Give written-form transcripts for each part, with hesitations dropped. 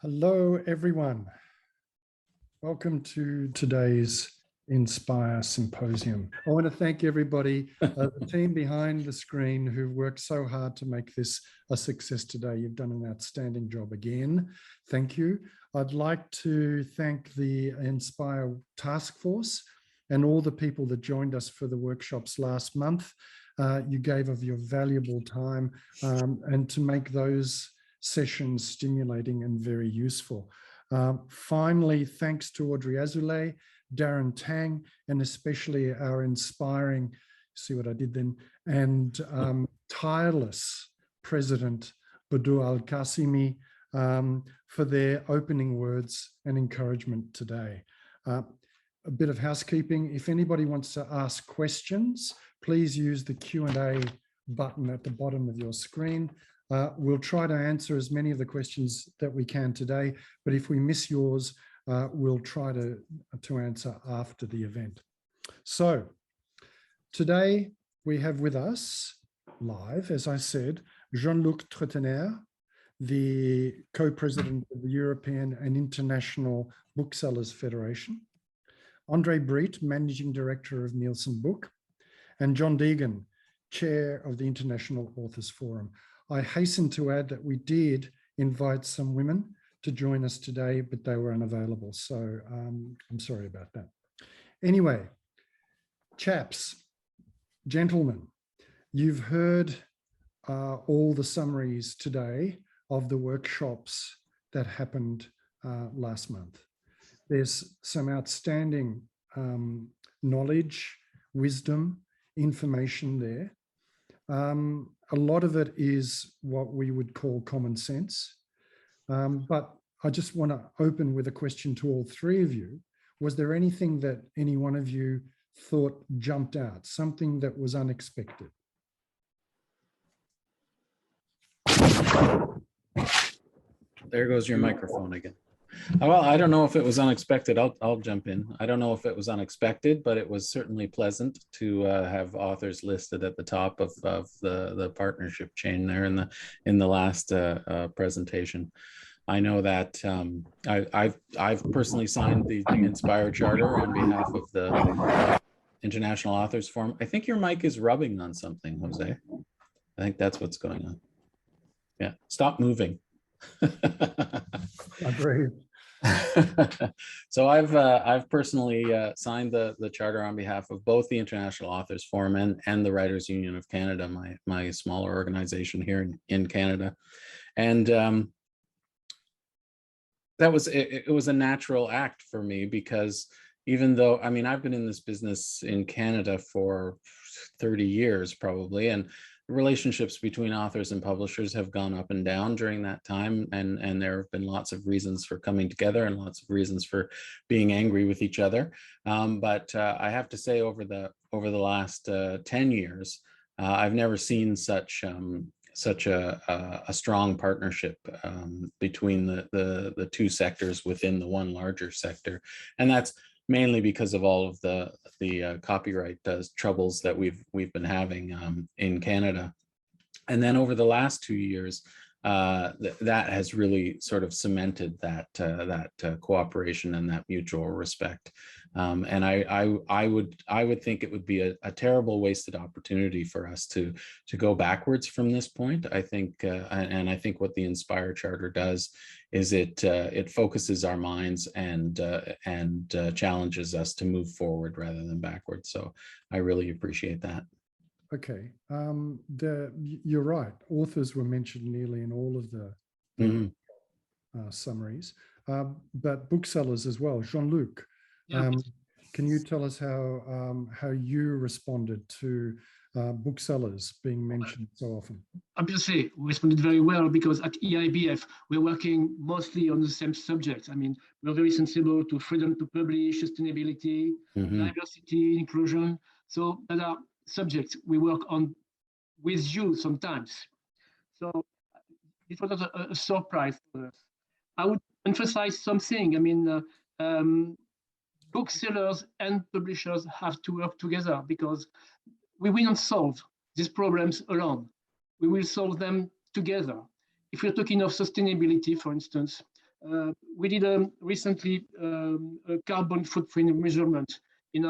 Hello, everyone. Welcome to today's InSPIRe Symposium. I want to thank everybody, the team behind the screen who worked so hard to make this a success today. You've done an outstanding job again. Thank you. I'd like to thank the InSPIRe task force and all the people that joined us for the workshops last month. You gave of your valuable time and to make those sessions stimulating and very useful. Finally, thanks to Audrey Azoulay, Darren Tang, and especially our inspiring, see what I did then, and tireless President Boudou Al-Qasimi for their opening words and encouragement today. A bit of housekeeping. If anybody wants to ask questions, please use the Q&A button at the bottom of your screen. We'll try to answer as many of the questions that we can today, but if we miss yours, we'll try to answer after the event. So today we have with us live, as I said, Jean-Luc Treutenaere, the co-president of the European and International Booksellers Federation, Breedt, managing director of Nielsen Book, and John Degen, chair of the International Authors Forum. I hasten to add that we did invite some women to join us today, but they were unavailable. So I'm sorry about that. Anyway, chaps, gentlemen, you've heard all the summaries today of the workshops that happened last month. There's some outstanding knowledge, wisdom, information there. A lot of it is what we would call common sense. But I just want to open with a question to all three of you. Was there anything that any one of you thought jumped out, something that was unexpected? There goes your microphone again. Well, I don't know if it was unexpected. I'll jump in. I don't know if it was unexpected, but it was certainly pleasant to have authors listed at the top of the partnership chain there in the last presentation. I know that I've personally signed the InSPIRe charter on behalf of the International Authors Forum. I think your mic is rubbing on something, Jose. I think that's what's going on. Yeah, stop moving. Agreed. So I've personally signed the charter on behalf of both the International Authors Forum and the Writers Union of Canada, my smaller organization here in Canada, and that was it was a natural act for me, because even though, I mean, I've been in this business in Canada for 30 years probably, and relationships between authors and publishers have gone up and down during that time, and there have been lots of reasons for coming together and lots of reasons for being angry with each other. But I have to say, over the last 10 years, I've never seen such a strong partnership between the two sectors within the one larger sector, and that's mainly because of all of the copyright troubles that we've been having in Canada. And then over the last 2 years, that has really sort of cemented that cooperation and that mutual respect. And I would think it would be a terrible wasted opportunity for us to go backwards from this point. I think, and I think what the InSPIRe Charter does is it focuses our minds and challenges us to move forward rather than backwards. So I really appreciate that. Okay, you're right. Authors were mentioned nearly in all of the summaries, but booksellers as well. Jean-Luc, can you tell us how you responded to booksellers being mentioned so often? Obviously, we responded very well, because at EIBF, we're working mostly on the same subjects. I mean, we're very sensible to freedom to publish, sustainability, diversity, inclusion. So that are subjects we work on with you sometimes. So it was not a surprise to us. I would emphasize something. I mean, booksellers and publishers have to work together, because we will not solve these problems alone. We will solve them together. If we're talking of sustainability, for instance, We did recently a carbon footprint measurement in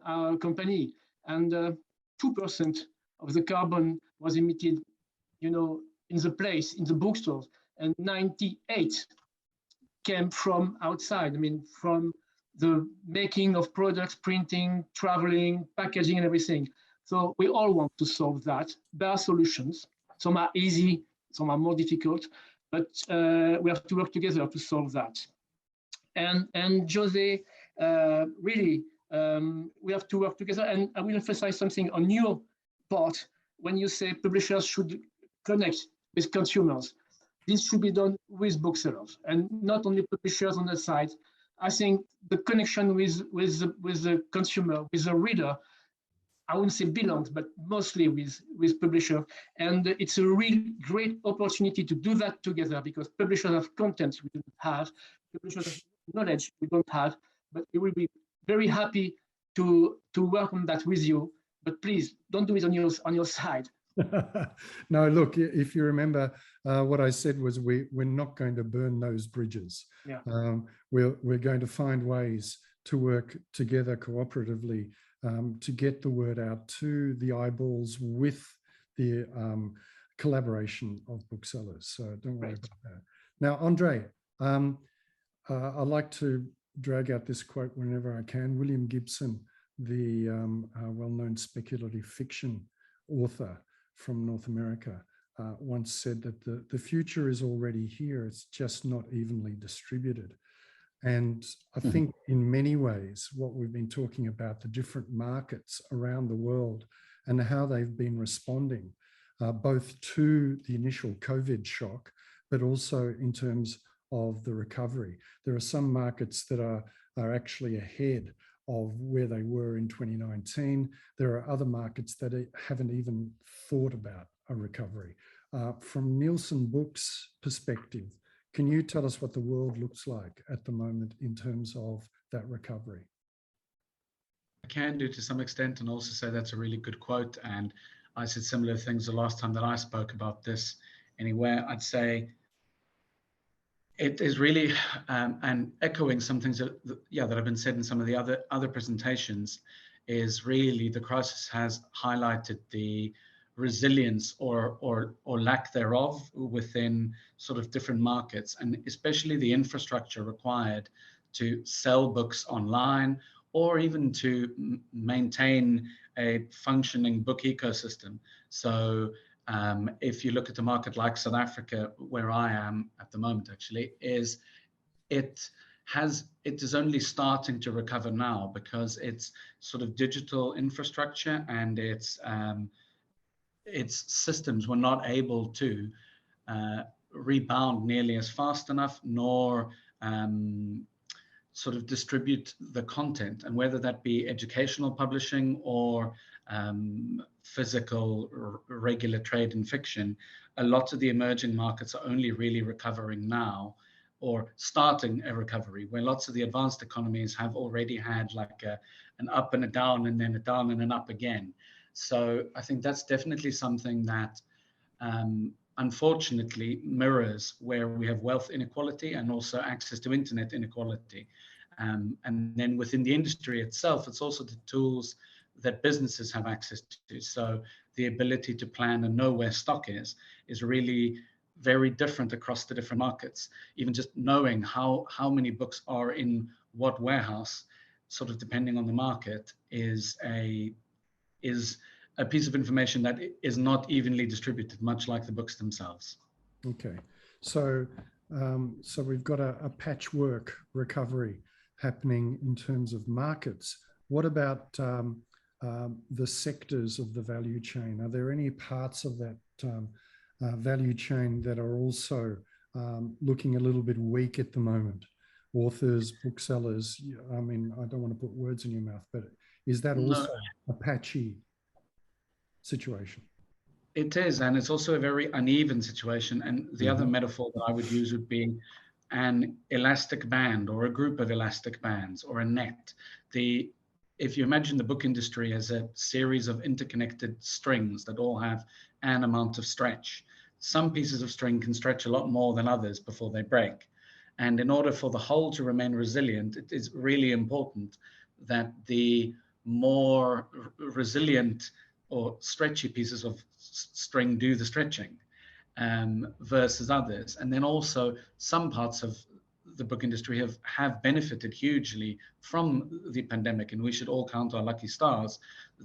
our company, and 2% of the carbon was emitted, in the bookstores, and 98 came from outside. I mean, from the making of products, printing, traveling, packaging, and everything. So we all want to solve that. There are solutions. Some are easy, some are more difficult, but we have to work together to solve that. And José, really, we have to work together. And I will emphasize something on your part when you say publishers should connect with consumers. This should be done with booksellers and not only publishers on the side. I think the connection with the consumer, with the reader, I wouldn't say belongs, but mostly with publisher. And it's a real great opportunity to do that together, because publishers have content we don't have, publishers have knowledge we don't have, but we will be very happy to work on that with you. But please don't do it on your side. No, look, if you remember, what I said was we're not going to burn those bridges. Yeah. We're going to find ways to work together cooperatively to get the word out to the eyeballs with the collaboration of booksellers. So don't worry about that. Now, Andre, I like to drag out this quote whenever I can. William Gibson, the well-known speculative fiction author from North America, once said that the future is already here. It's just not evenly distributed. And I think in many ways, what we've been talking about, the different markets around the world and how they've been responding, both to the initial COVID shock, but also in terms of the recovery. There are some markets that are actually ahead of where they were in 2019. There are other markets that haven't even thought about a recovery. From Nielsen Books' perspective, can you tell us what the world looks like at the moment in terms of that recovery? I can do to some extent, and also say that's a really good quote. And I said similar things the last time that I spoke about this. Anyway, I'd say it is really, and echoing some things that have been said in some of the other presentations, is really the crisis has highlighted the resilience or lack thereof within sort of different markets, and especially the infrastructure required to sell books online, or even to maintain a functioning book ecosystem. So if you look at a market like South Africa, where I am at the moment, actually, it is only starting to recover now, because its sort of digital infrastructure and its systems were not able to rebound nearly as fast enough, nor sort of distribute the content, and whether that be educational publishing or physical regular trade in fiction, a lot of the emerging markets are only really recovering now, or starting a recovery, where lots of the advanced economies have already had like an up and a down, and then a down and an up again. So I think that's definitely something that unfortunately mirrors where we have wealth inequality and also access to internet inequality. And then within the industry itself, it's also the tools that businesses have access to. So the ability to plan and know where stock is really very different across the different markets. Even just knowing how many books are in what warehouse, sort of depending on the market, is a piece of information that is not evenly distributed, much like the books themselves. Okay, so we've got a patchwork recovery happening in terms of markets. What about the sectors of the value chain? Are there any parts of that value chain that are also looking a little bit weak at the moment? Authors, booksellers, I mean, I don't want to put words in your mouth, but is that also a patchy situation? It is, and it's also a very uneven situation. And the other metaphor that I would use would be an elastic band, or a group of elastic bands, or a net. If you imagine the book industry as a series of interconnected strings that all have an amount of stretch, some pieces of string can stretch a lot more than others before they break. And in order for the whole to remain resilient, it is really important that the more resilient or stretchy pieces of string do the stretching versus others. And then also some parts of the book industry have benefited hugely from the pandemic, and we should all count our lucky stars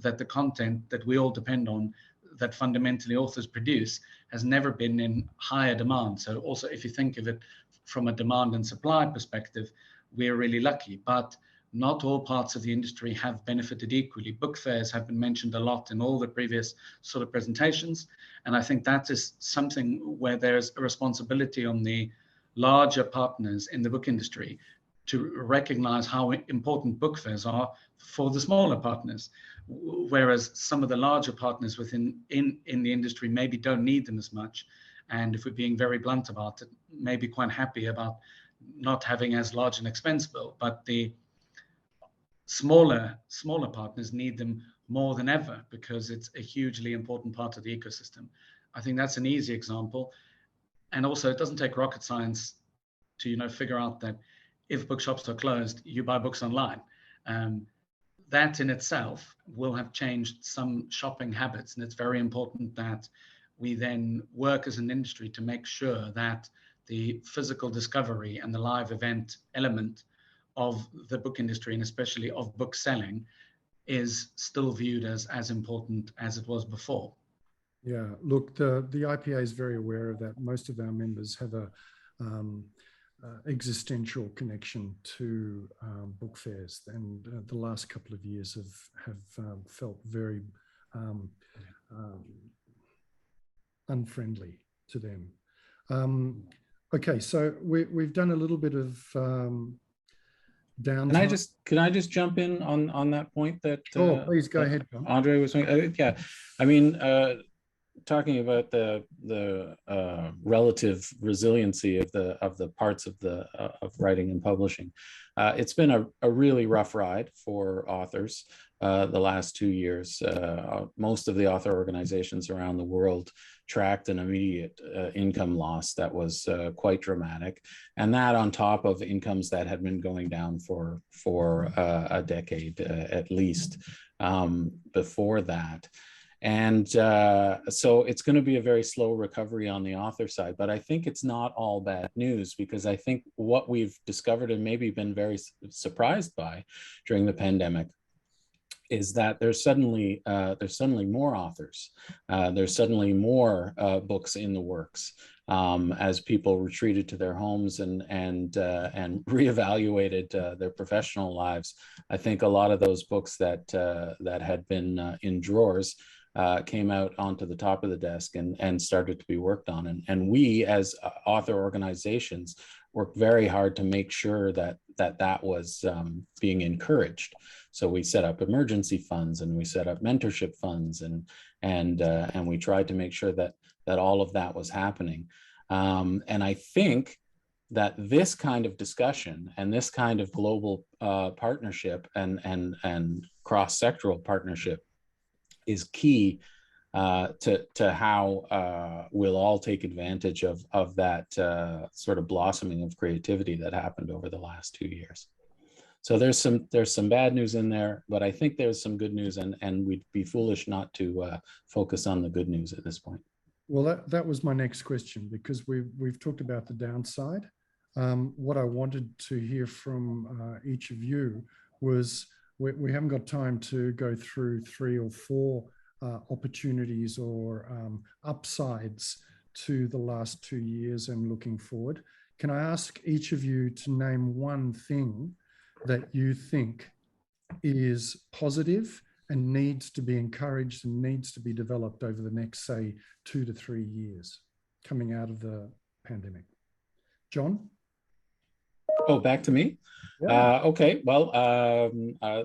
that the content that we all depend on, that fundamentally authors produce, has never been in higher demand. So also, if you think of it from a demand and supply perspective, we're really lucky. But not all parts of the industry have benefited equally. Book fairs have been mentioned a lot in all the previous sort of presentations, and I think that is something where there's a responsibility on the larger partners in the book industry to recognize how important book fairs are for the smaller partners, whereas some of the larger partners within in the industry maybe don't need them as much. And if we're being very blunt about it, maybe quite happy about not having as large an expense bill, but the smaller partners need them more than ever because it's a hugely important part of the ecosystem. I think that's an easy example. And also, it doesn't take rocket science to figure out that if bookshops are closed, you buy books online. That in itself will have changed some shopping habits, and it's very important that we then work as an industry to make sure that the physical discovery and the live event element of the book industry, and especially of book selling, is still viewed as important as it was before. Yeah, look, the IPA is very aware of that. Most of our members have a existential connection to book fairs, and the last couple of years have felt very unfriendly to them. Okay, so we've done a little bit of downtime. Can I just jump in on that point that? Oh, please go ahead, John. Andre was saying. Yeah, I mean, talking about the relative resiliency of the parts of writing and publishing, it's been a really rough ride for authors the last 2 years. Most of the author organizations around the world tracked an immediate income loss that was quite dramatic, and that on top of incomes that had been going down for a decade at least before that. And so it's going to be a very slow recovery on the author side, but I think it's not all bad news, because I think what we've discovered and maybe been very surprised by during the pandemic is that there's suddenly more authors. There's suddenly more books in the works as people retreated to their homes and reevaluated their professional lives. I think a lot of those books that had been in drawers came out onto the top of the desk and started to be worked on. And we as author organizations worked very hard to make sure that was being encouraged. So we set up emergency funds, and we set up mentorship funds, and we tried to make sure that all of that was happening. And I think that this kind of discussion and this kind of global partnership and cross-sectoral partnership is key to how we'll all take advantage of that sort of blossoming of creativity that happened over the last 2 years. So there's some bad news in there, but I think there's some good news, and we'd be foolish not to focus on the good news at this point. Well, that was my next question, because we've talked about the downside. What I wanted to hear from each of you was, we haven't got time to go through 3 or 4 opportunities or upsides to the last 2 years and looking forward. Can I ask each of you to name one thing that you think is positive and needs to be encouraged and needs to be developed over the next, say, 2 to 3 years coming out of the pandemic? John? Oh, back to me? Yeah. Okay, well,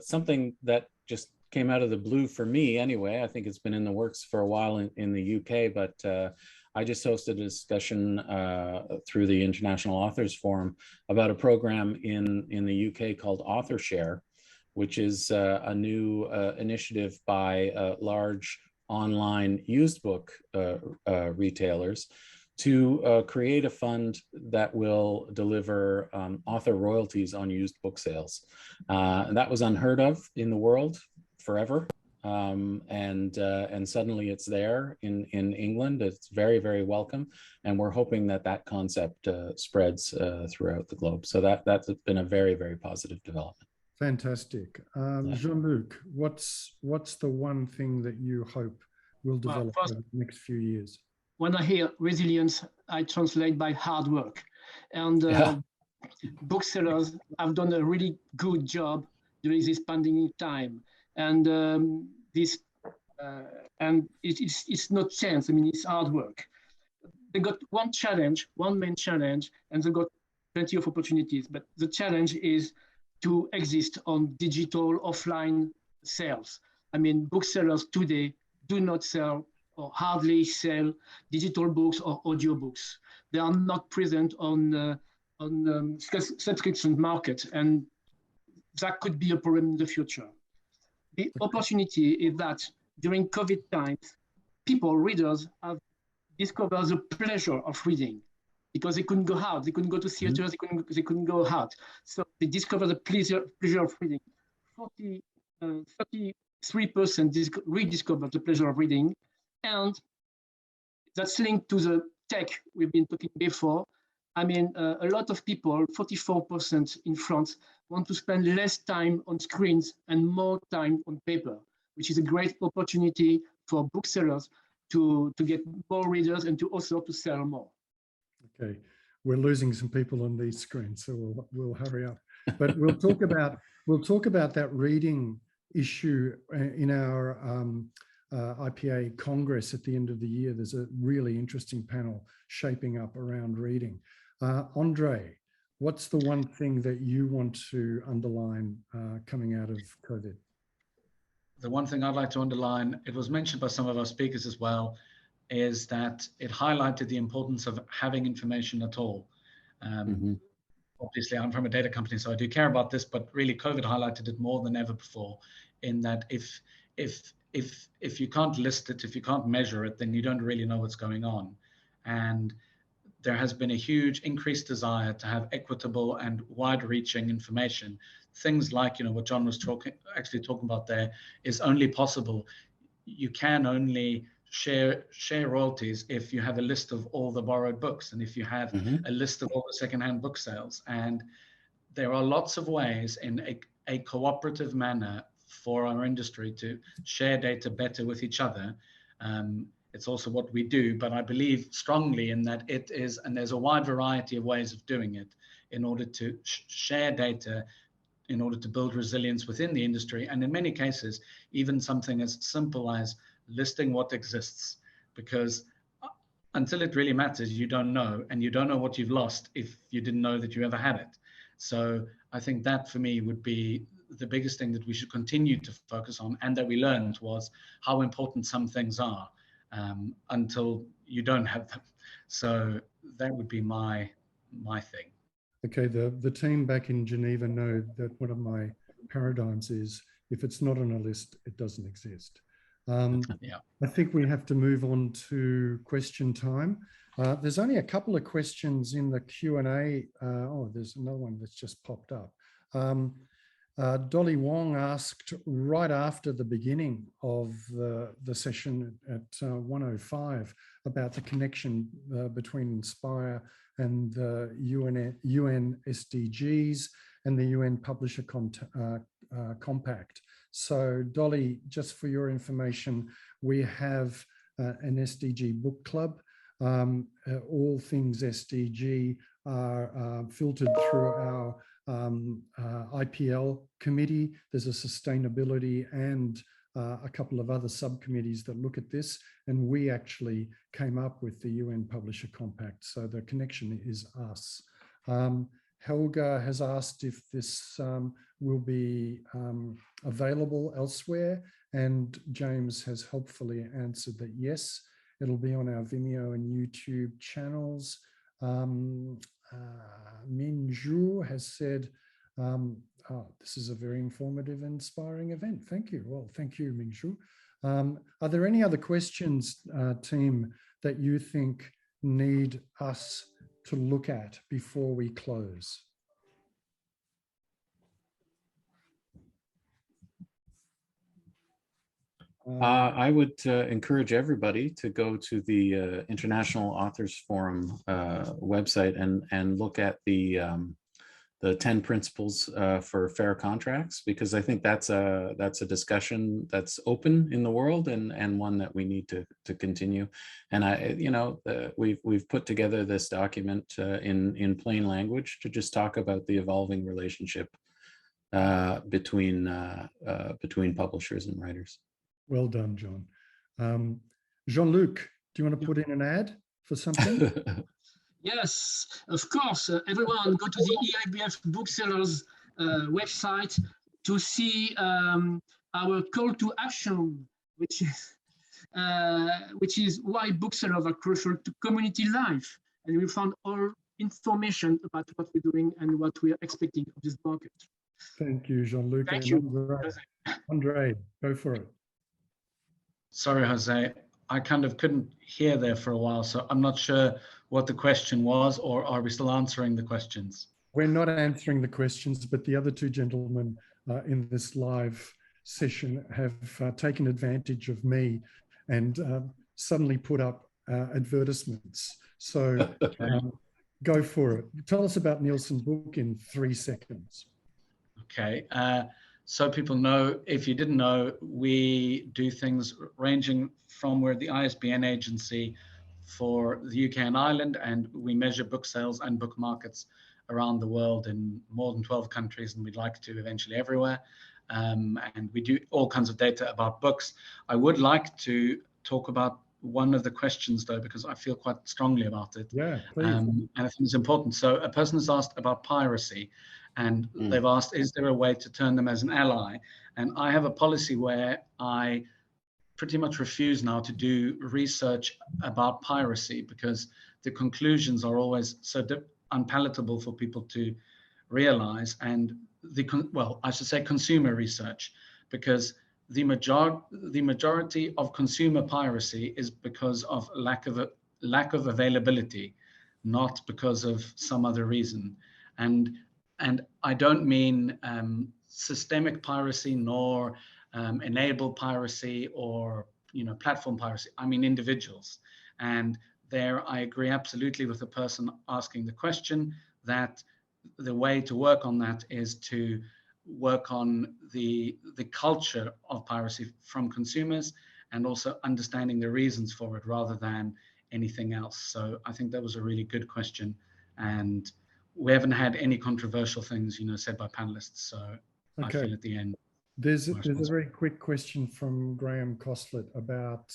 something that just came out of the blue for me anyway. I think it's been in the works for a while in the UK, but I just hosted a discussion through the International Authors Forum about a program in the UK called AuthorShare, which is a new initiative by large online used book retailers to create a fund that will deliver author royalties on used book sales. That was unheard of in the world forever. And suddenly it's there in England. It's very, very welcome. And we're hoping that that concept spreads throughout the globe. So that's been a very, very positive development. Fantastic. Jean-Luc, what's the one thing that you hope will develop over the next few years? When I hear resilience, I translate by hard work. And booksellers have done a really good job during this pandemic time. And it's not chance. I mean, it's hard work. They got one challenge, one main challenge, and they got plenty of opportunities. But the challenge is to exist on digital offline sales. I mean, booksellers today do not sell or hardly sell digital books or audiobooks. They are not present on subscription market, and that could be a problem in the future. The opportunity is that during COVID times, readers have discovered the pleasure of reading because they couldn't go out, they couldn't go to theaters, they couldn't go out. So they discovered the pleasure of reading. 33% rediscovered the pleasure of reading, and that's linked to the tech we've been talking before. I mean, a lot of people, 44% in France, want to spend less time on screens and more time on paper, which is a great opportunity for booksellers to get more readers and to also to sell more. Okay, we're losing some people on these screens, so we'll hurry up. But we'll talk about that reading issue in our IPA Congress at the end of the year. There's a really interesting panel shaping up around reading. Andre, what's the one thing that you want to underline coming out of COVID? The one thing I'd like to underline, it was mentioned by some of our speakers as well, is that it highlighted the importance of having information at all. Obviously, I'm from a data company, so I do care about this, but really COVID highlighted it more than ever before, in that if you can't list it, if you can't measure it, then you don't really know what's going on. And there has been a huge increased desire to have equitable and wide-reaching information. Things like, what John was talking about there is only possible. You can only share royalties if you have a list of all the borrowed books and if you have a list of all the secondhand book sales. And there are lots of ways in a cooperative manner for our industry to share data better with each other. It's also what we do, but I believe strongly in that it is, and there's a wide variety of ways of doing it in order to share data, in order to build resilience within the industry. And in many cases, even something as simple as listing what exists, because until it really matters, you don't know, and you don't know what you've lost if you didn't know that you ever had it. So I think that for me would be the biggest thing that we should continue to focus on, and that we learned was how important some things are until you don't have them. So that would be my thing. Okay, the team back in Geneva know that one of my paradigms is, if it's not on a list, it doesn't exist. I think we have to move on to question time. There's only a couple of questions in the Q&A. There's another one that's just popped up. Dolly Wong asked right after the beginning of the session at 1:05 about the connection between InSPIRe and the UN SDGs and the UN Publisher Compact. So Dolly, just for your information, we have an SDG book club. All things SDG are filtered through our IPL committee. There's a sustainability and a couple of other subcommittees that look at this, and we actually came up with the UN Publisher Compact, so the connection is us. Helga has asked if this will be available elsewhere, and James has helpfully answered that yes, it'll be on our Vimeo and YouTube channels. Minju has said, this is a very informative, inspiring event. Thank you. Well, thank you, Minju. Are there any other questions, team, that you think need us to look at before we close? I would encourage everybody to go to the International Authors Forum website and look at the 10 principles for fair contracts, because I think that's a discussion that's open in the world and one that we need to continue. And we've put together this document in plain language to just talk about the evolving relationship between publishers and writers. Well done, John. Jean-Luc, do you want to put in an ad for something? Yes, of course. Everyone go to the EIBF Booksellers website to see our call to action, which is why booksellers are crucial to community life. And we found all information about what we're doing and what we are expecting of this market. Thank you, Jean-Luc. Thank you. Andre, go for it. Sorry, Jose, I kind of couldn't hear there for a while, so I'm not sure what the question was, or are we still answering the questions? We're not answering the questions, but the other two gentlemen in this live session have taken advantage of me and suddenly put up advertisements. So go for it. Tell us about Nielsen's book in 3 seconds. Okay. So people know, if you didn't know, we do things ranging from, we're the ISBN agency for the UK and Ireland, and we measure book sales and book markets around the world in more than 12 countries, and we'd like to eventually everywhere. And we do all kinds of data about books. I would like to talk about one of the questions, though, because I feel quite strongly about it. Yeah, please. And I think it's important. So a person has asked about piracy, and they've asked, is there a way to turn them as an ally? And I have a policy where I pretty much refuse now to do research about piracy, because the conclusions are always so unpalatable for people to realize. And I should say consumer research, because the majority of consumer piracy is because of lack of availability, not because of some other reason. And I don't mean systemic piracy, nor enabled piracy, or platform piracy. I mean individuals. And there I agree absolutely with the person asking the question that the way to work on that is to work on the culture of piracy from consumers, and also understanding the reasons for it rather than anything else. So I think that was a really good question, and we haven't had any controversial things said by panelists. So okay. I feel at the end there's a very quick question from Graham Costlet about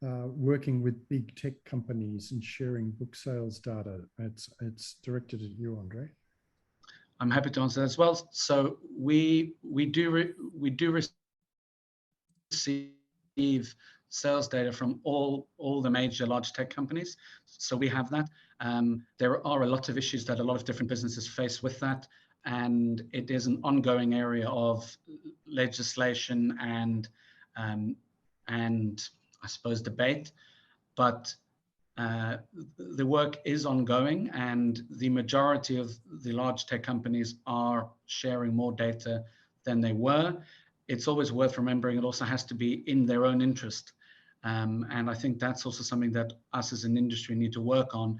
working with big tech companies and sharing book sales data. It's directed at you, Andre. I'm happy to answer that as well. So we do receive sales data from all the major large tech companies. So we have that. There are a lot of issues that a lot of different businesses face with that, and it is an ongoing area of legislation and I suppose debate. But the work is ongoing, and the majority of the large tech companies are sharing more data than they were. It's always worth remembering it also has to be in their own interest. And I think that's also something that us as an industry need to work on.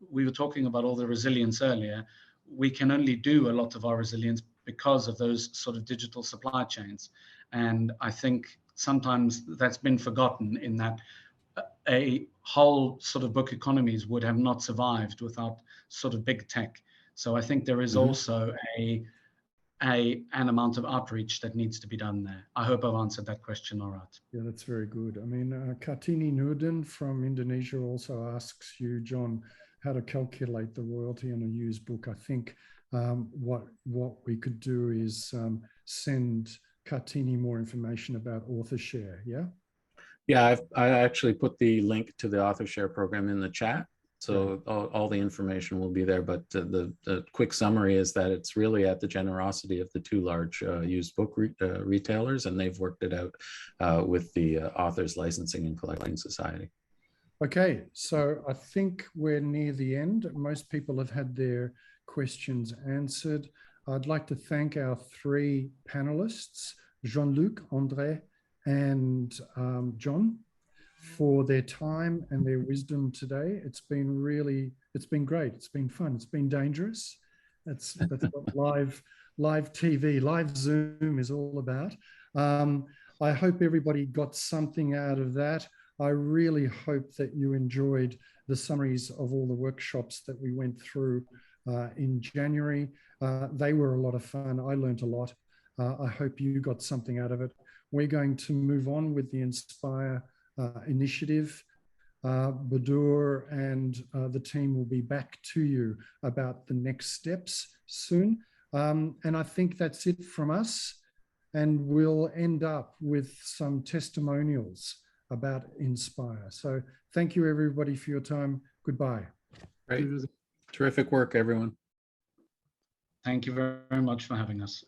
We were talking about all the resilience earlier. We can only do a lot of our resilience because of those sort of digital supply chains. And I think sometimes that's been forgotten, in that a whole sort of book economies would have not survived without sort of big tech. So I think there is also an amount of outreach that needs to be done there. I hope I've answered that question all right. Yeah, that's very good. I mean, Kartini Nurdin from Indonesia also asks you, John, how to calculate the royalty on a used book. I think what we could do is send Kartini more information about authorshare, yeah? Yeah, I actually put the link to the authorshare program in the chat. So all the information will be there, but the quick summary is that it's really at the generosity of the two large used book retailers, and they've worked it out with the Authors Licensing and Collecting Society. Okay, so I think we're near the end. Most people have had their questions answered. I'd like to thank our three panelists, Jean-Luc, André, and John, for their time and their wisdom today. It's been great. It's been fun. It's been dangerous. That's what live TV, live Zoom is all about. I hope everybody got something out of that. I really hope that you enjoyed the summaries of all the workshops that we went through in January. They were a lot of fun. I learned a lot. I hope you got something out of it. We're going to move on with the InSPIRe initiative. Badur and the team will be back to you about the next steps soon. And I think that's it from us. And we'll end up with some testimonials about InSPIRe. So thank you everybody for your time. Goodbye. Great. Terrific work, everyone. Thank you very much for having us.